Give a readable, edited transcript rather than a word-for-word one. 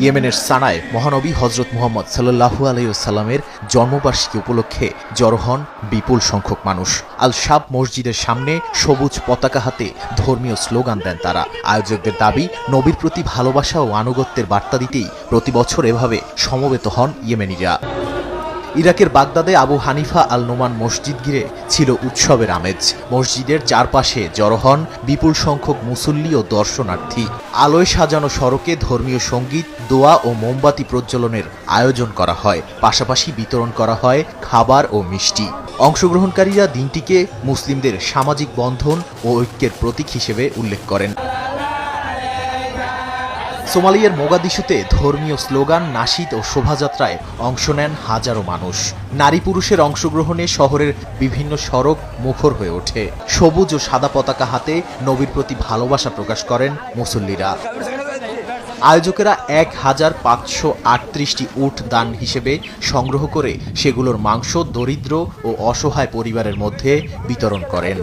ইয়েমেনের সানায় মহানবী হজরত মুহাম্মদ সাল্লাল্লাহু আলাইহি ওয়াসাল্লামের জন্মবার্ষিকী উপলক্ষে জড়ো হন বিপুল সংখ্যক মানুষ। আল শাব মসজিদের সামনে সবুজ পতাকা হাতে ধর্মীয় স্লোগান দেন তারা। আয়োজকদের দাবি, নবীর প্রতি ভালোবাসা ও আনুগত্যের বার্তা দিতেই প্রতি বছর এভাবে সমবেত হন ইয়েমেনিরা। ইরাকের বাগদাদে আবু হানিফা আল নোমান মসজিদ ঘিরে ছিল উৎসবের আমেজ। মসজিদের চারপাশে জড়ো হন বিপুল সংখ্যক মুসল্লি ও দর্শনার্থী। আলোয় সাজানো সড়কে ধর্মীয় সঙ্গীত, দোয়া ও মোমবাতি প্রজ্বলনের আয়োজন করা হয়। পাশাপাশি বিতরণ করা হয় খাবার ও মিষ্টি। অংশগ্রহণকারীরা দিনটিকে মুসলিমদের সামাজিক বন্ধন ও ঐক্যের প্রতীক হিসেবে উল্লেখ করেন। সোমালিয়ার মোগাদিশুতে ধর্মীয় স্লোগান, নাশিদ ও শোভাযাত্রায় অংশ নেন হাজারো মানুষ। নারী পুরুষের অংশগ্রহণে শহরের বিভিন্ন সড়ক মুখর হয়ে ওঠে। সবুজ ও সাদা পতাকা হাতে নবীর প্রতি ভালোবাসা প্রকাশ করেন মুসল্লিরা। আয়োজকেরা ১,৫৩৮টি উট দান হিসেবে সংগ্রহ করে সেগুলোর মাংস দরিদ্র ও অসহায় পরিবারের মধ্যে বিতরণ করেন।